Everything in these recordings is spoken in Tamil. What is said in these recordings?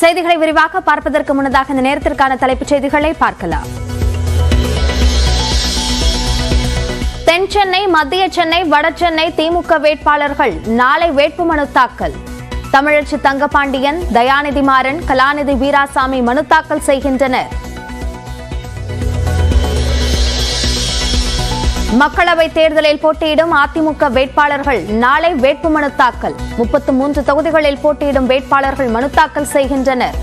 செய்திகளை விரிவாக பார்ப்பதற்கு முன்னதாக இந்த நேரத்திற்கான தலைப்புச் செய்திகளை பார்க்கலாம். தென் சென்னை, மத்திய சென்னை, வட சென்னை திமுக வேட்பாளர்கள் நாளை வேட்புமனு தாக்கல். தமிழச்சி தங்கபாண்டியன், தயாநிதி மாறன், கலாநிதி வீராசாமி மனு தாக்கல் செய்கின்றனர். மக்களவைத் தேர்தலில் போட்டியிடும் அதிமுக வேட்பாளர்கள் நாளை வேட்புமனு தாக்கல். 33 தொகுதிகளில் போட்டியிடும் வேட்பாளர்கள் மனு தாக்கல் செய்கின்றனர்.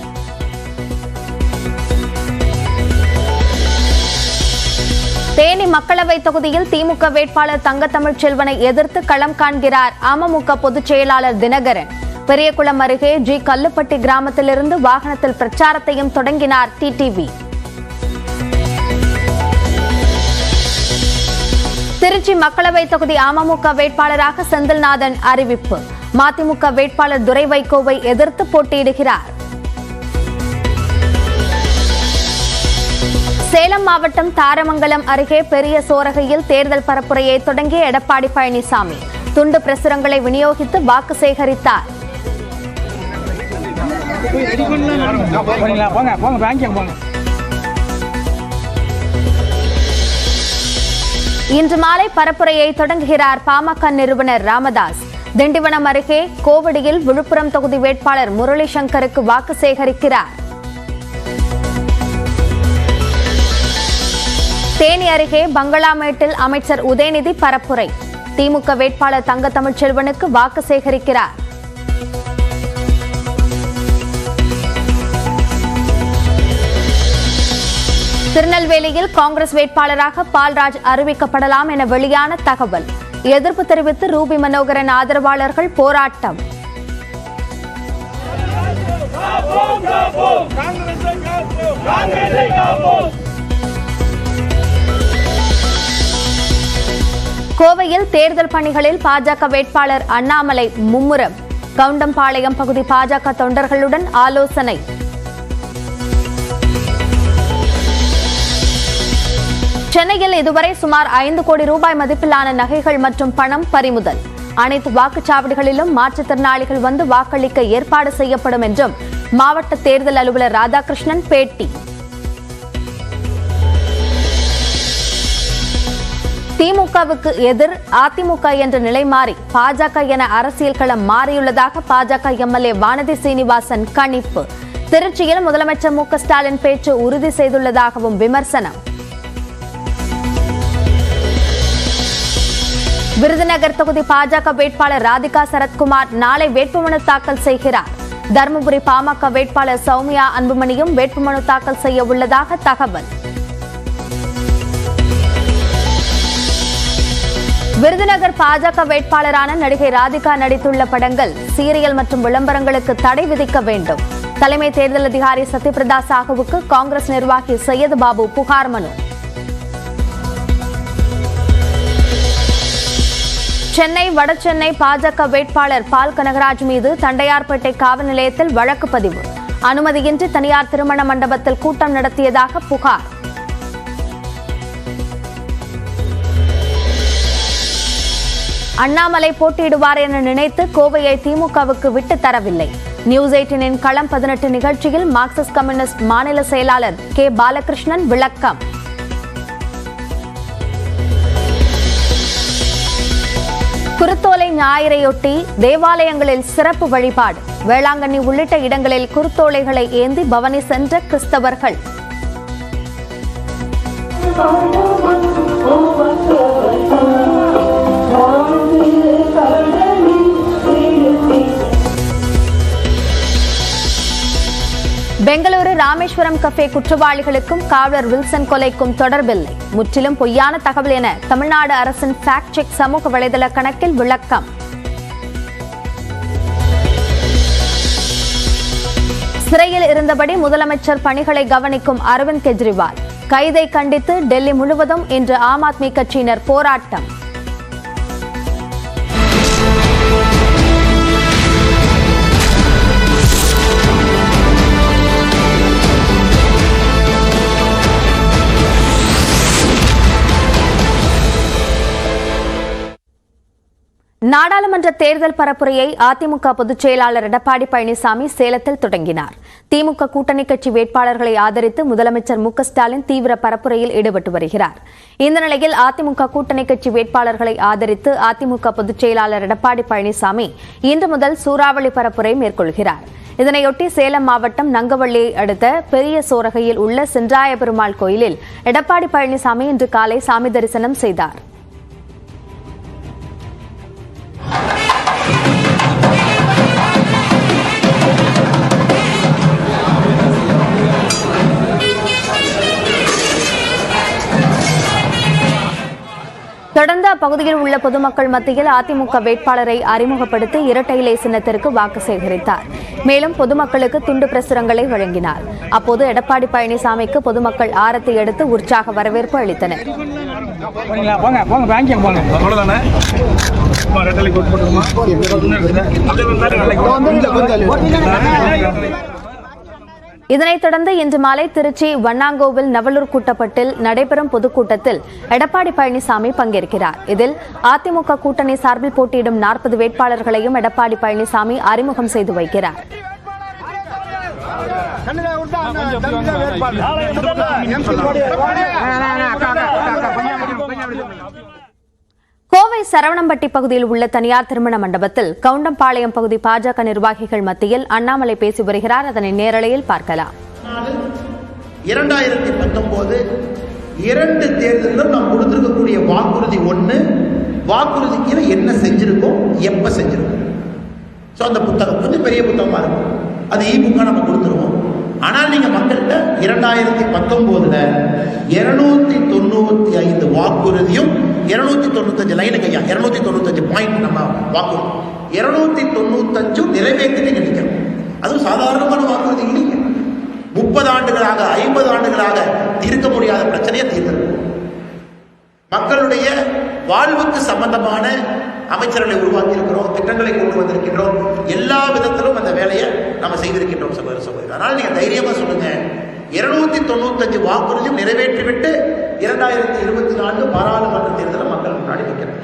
தேனி மக்களவைத் தொகுதியில் திமுக வேட்பாளர் தங்கத்தமிழ்ச்செல்வனை எதிர்த்து களம் காண்கிறார் அமமுக பொதுச் செயலாளர் தினகரன். பெரியகுளம் அருகே ஜி கல்லுப்பட்டி கிராமத்திலிருந்து வாகனத்தில் பிரச்சாரத்தையும் தொடங்கினார் டிடிவி. திருச்சி மக்களவைத் தொகுதி அமமுக வேட்பாளராக செந்தில்நாதன் அறிவிப்பு. மதிமுக வேட்பாளர் துரை வைகோவை எதிர்த்து போட்டியிடுகிறார். சேலம் மாவட்டம் தாரமங்கலம் அருகே பெரிய சோரகையில் தேர்தல் பரப்புரையை தொடங்கிய எடப்பாடி பழனிசாமி துண்டு பிரசுரங்களை விநியோகித்து வாக்கு சேகரித்தார். இன்று மாலை பரப்புரையை தொடங்குகிறார் பாமக நிறுவனர் ராமதாஸ். திண்டிவனம் அருகே கோவடியில் விழுப்புரம் தொகுதி வேட்பாளர் முரளி சங்கருக்கு வாக்கு சேகரிக்கிறார். தேனி அருகே பங்களாமேட்டில் அமைச்சர் உதயநிதி பரப்புரை. திமுக வேட்பாளர் தங்கத்தமிழ்ச்செல்வனுக்கு வாக்கு சேகரிக்கிறார். திருநெல்வேலியில் காங்கிரஸ் வேட்பாளராக பால்ராஜ் அறிவிக்கப்படலாம் என வெளியான தகவல். எதிர்ப்பு தெரிவித்து ரூபி மனோகரன் ஆதரவாளர்கள் போராட்டம். கோவையில் தேர்தல் பணிகளில் பாஜக வேட்பாளர் அண்ணாமலை மும்முரம். கவுண்டம்பாளையம் பகுதி பாஜக தொண்டர்களுடன் ஆலோசனை. சென்னையில் இதுவரை சுமார் 5 கோடி ரூபாய் மதிப்பிலான நகைகள் மற்றும் பணம் பறிமுதல். அனைத்து வாக்குச்சாவடிகளிலும் மாற்றுத்திறனாளிகள் வந்து வாக்களிக்க ஏற்பாடு செய்யப்படும் என்றும் மாவட்ட தேர்தல் அலுவலர் ராதாகிருஷ்ணன் பேட்டி. திமுகவுக்கு எதிர் அதிமுக என்ற நிலை மாறி பாஜக என அரசியல் களம் மாறியுள்ளதாக பாஜக எம்எல்ஏ வானதி சீனிவாசன் கணிப்பு. திருச்சியில் முதலமைச்சர் மு க ஸ்டாலின் பேச்சு உறுதி செய்துள்ளதாகவும் விமர்சனம். விருதுநகர் தொகுதி பாஜக வேட்பாளர் ராதிகா சரத்குமார் நாளை வேட்புமனு தாக்கல் செய்கிறார். தருமபுரி பாமக வேட்பாளர் சௌமியா அன்புமணியும் வேட்புமனு தாக்கல் செய்ய உள்ளதாக தகவல். விருதுநகர் பாஜக வேட்பாளரான நடிகை ராதிகா நடித்துள்ள படங்கள், சீரியல் மற்றும் விளம்பரங்களுக்கு தடை விதிக்க வேண்டும். தலைமை தேர்தல் அதிகாரி சத்யபிரதா சாஹுவுக்கு காங்கிரஸ் நிர்வாகி சையது பாபு புகார் மனு. சென்னை வட சென்னை பாஜக வேட்பாளர் பால் கனகராஜ் மீது தண்டையார்பேட்டை காவல் நிலையத்தில் வழக்கு பதிவு. அனுமதியின்றி தனியார் திருமண மண்டபத்தில் கூட்டம் நடத்தியதாக புகார். அண்ணாமலை போட்டியிடுவார் என நினைத்து கோவையை திமுகவுக்கு விட்டு தரவில்லை. நியூஸ் 18 களம் 18 நிகழ்ச்சியில் மார்க்சிஸ்ட் கம்யூனிஸ்ட் மாநில செயலாளர் கே பாலகிருஷ்ணன் விளக்கம். குருத்தோலை ஞாயிறையொட்டி தேவாலயங்களில் சிறப்பு வழிபாடு. வேளாங்கண்ணி உள்ளிட்ட இடங்களில் குருத்தோலைகளை ஏந்தி பவனி சென்ற கிறிஸ்தவர்கள். பெங்களூரு ராமேஸ்வரம் கஃபே குற்றவாளிகளுக்கும் காவலர் வில்சன் கொலைக்கும் தொடர்பில்லை, முற்றிலும் பொய்யான தகவல் என தமிழ்நாடு அரசின் ஃபேக்ட் செக் சமூக வலைதள கணக்கில் விளக்கம். சிறையில் இருந்தபடி முதலமைச்சர் பணிகளை கவனிக்கும் அரவிந்த் கெஜ்ரிவால் கைதை கண்டித்து டெல்லி முழுவதும் இன்று ஆம் ஆத்மி கட்சியினர் போராட்டம். நாடாளுமன்ற தேர்தல் பரப்புரையை அதிமுக பொதுச் செயலாளர் எடப்பாடி பழனிசாமி சேலத்தில் தொடங்கினார். திமுக கூட்டணி கட்சி வேட்பாளர்களை ஆதரித்து முதலமைச்சர் மு க ஸ்டாலின் தீவிர பரப்புரையில் ஈடுபட்டு வருகிறார். இந்த நிலையில் அதிமுக கூட்டணி கட்சி வேட்பாளர்களை ஆதரித்து அதிமுக பொதுச் செயலாளர் எடப்பாடி பழனிசாமி இன்று முதல் சூறாவளி பரப்புரை மேற்கொள்கிறார். இதனையொட்டி சேலம் மாவட்டம் நங்கவள்ளியை அடுத்த பெரிய சோரகையில் உள்ள சென்றாய பெருமாள் கோயிலில் எடப்பாடி பழனிசாமி இன்று காலை சாமி தரிசனம் செய்தார். தொடர்ந்து அப்பகுதியில் உள்ள பொதுமக்கள் மத்தியில் அதிமுக வேட்பாளரை அறிமுகப்படுத்தி இரட்டை இலை சின்னத்திற்கு வாக்கு சேகரித்தார். மேலும் பொதுமக்களுக்கு துண்டு பிரசுரங்களை வழங்கினார். அப்போது எடப்பாடி பழனிசாமிக்கு பொதுமக்கள் ஆரத்தி எடுத்து உற்சாக வரவேற்பு அளித்தனர். இதனைத் தொடர்ந்து இன்று மாலை திருச்சி வண்ணாங்கோவில் நவலூர் கூட்டப்பட்டில் நடைபெறும் பொதுக்கூட்டத்தில் எடப்பாடி பழனிசாமி பங்கேற்கிறார். இதில் அதிமுக கூட்டணி சார்பில் போட்டியிடும் 40 வேட்பாளர்களையும் எடப்பாடி பழனிசாமி அறிமுகம் செய்து வைக்கிறார். கோவை சரவணம்பட்டி பகுதியில் உள்ள தனியார் திருமண மண்டபத்தில் கவுண்டம்பாளையம் பகுதி பாஜக நிர்வாகிகள் மத்தியில் அண்ணாமலை பேசி வருகிறார். அதனை நேரலையில் பார்க்கலாம். 2019 2 தேர்தலிலும் நாம் கொடுத்திருக்கக்கூடிய வாக்குறுதி ஒன்று, வாக்குறுதிக்கு என்ன செஞ்சிருக்கோம், எப்ப செஞ்சிருக்கோம். அந்த புத்தகம் கொஞ்சம் பெரிய புத்தகமா இருக்கும், அது இ-புக்கா நம்ம கொடுத்துருவோம். ஆனால் நீங்க மக்கள்கிட்ட 2019 295 வாக்குறுதியும் 295 லைனுக்கு 295 பாயிண்ட் நம்ம வாக்குறுதி 295 நிறைவேற்றி நீங்க நிற்கணும். அதுவும் சாதாரணமான வாக்குறுதி இல்லைங்க. 30 ஆண்டுகளாக 50 ஆண்டுகளாக தீர்க்க முடியாத பிரச்சனையை தீர்த்திருக்கும். மக்களுடைய வாழ்வுக்கு சம்பந்தமான அமைச்சர்களை உருவாக்கி இருக்கிறோம், திட்டங்களை கொண்டு வந்திருக்கின்றோம். எல்லா விதத்திலும் அந்த வேலையை நம்ம செய்திருக்கின்றோம் சகோதரர். அதனால நீங்க தைரியமா சொல்லுங்க, 295 வாக்குறுதியும் நிறைவேற்றிவிட்டு 2024 பாராளுமன்ற தேர்தலில் மக்கள் முன்னாடி நிற்கிறாங்க.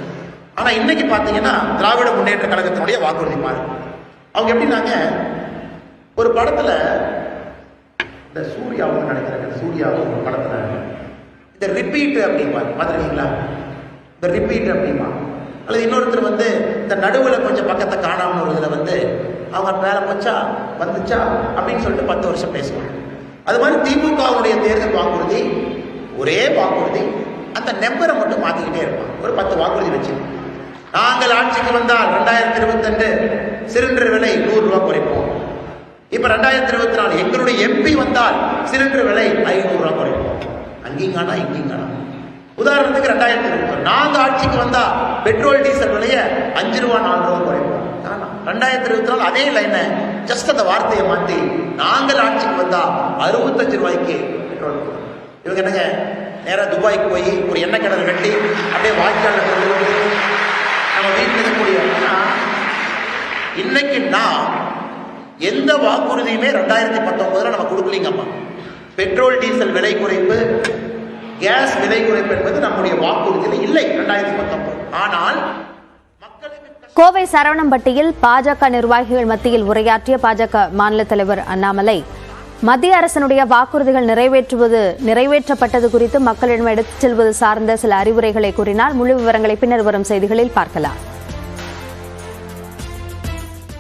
ஆனா இன்னைக்கு பாத்தீங்கன்னா திராவிட முன்னேற்ற கழகத்தினுடைய வாக்குறுதி பாருங்க. அவங்க எப்படின்னாங்க, ஒரு படத்துல இந்த சூர்யாவும் நினைக்கிறாங்க, சூர்யாவும் ஒரு படத்துல இந்த ரிப்பீட் அப்படிம்பாரு, பார்த்துருக்கீங்களா? இந்த ரிப்பீட் அப்படிமா. அல்லது இன்னொருத்தர் வந்து இந்த நடுவில் கொஞ்சம் பக்கத்தை காணாமல் ஒரு இதில் வந்து அவங்க மேலே போச்சா வந்துச்சா அப்படின்னு சொல்லிட்டு 10 வருஷம் பேசுவாங்க. அது மாதிரி திமுகவுடைய தேர்தல் வாக்குறுதி ஒரே வாக்குறுதி, அந்த நம்பரை மட்டும் மாற்றிக்கிட்டே இருப்பாங்க. ஒரு 10 வாக்குறுதி வச்சு, நாங்கள் ஆட்சிக்கு வந்தால் 2022 சிலிண்டர் விலை 100 ரூபாய் குறைப்போம். இப்போ 2024 எங்களுடைய எம்பி வந்தால் சிலிண்டர் விலை 500 ரூபாய் குறைப்போம். அங்கேயும் காணா இங்கேயும் காணா. உதாரணத்துக்கு 2020 நாங்க ஆட்சிக்கு வந்தா பெட்ரோல் டீசல் விலைய 5 ரூபா 4 ரூபா குறைப்போம். 2024 அதே லைனை ஜஸ்ட் அந்த வார்த்தையை மாத்தி நாங்கள் ஆட்சிக்கு வந்தா 65 ரூபாய்க்கு பெட்ரோல். இவங்க என்னங்க நேரா துபாய்க்கு போய் ஒரு எண்ணெய் கிணறு வெட்டி அப்படியே வாய்க்கால நம்ம வீட்டில் இருக்கக்கூடிய. இன்னைக்கு நான் எந்த வாக்குறுதியுமே 2019 நம்ம கொடுக்கலீங்கம்மா. பெட்ரோல் டீசல் விலை குறைப்பு, கேஸ் விலை குறைப்பு என்பது நம்முடைய வாக்குறுதியில் இல்லை 2019. ஆனால் கோவை சரவணம்பட்டியில் பாஜக நிர்வாகிகள் மத்தியில் உரையாற்றிய பாஜக மாநில தலைவர் அண்ணாமலை மத்திய அரசினுடைய வாக்குறுதிகள் நிறைவேற்றப்பட்டது குறித்து மக்களிடம் எடுத்துச் செல்வது சார்ந்த சில அறிவுரைகளை கூறினார். முழு விவரங்களை பின்னர் வரும் செய்திகளில் பார்க்கலாம்.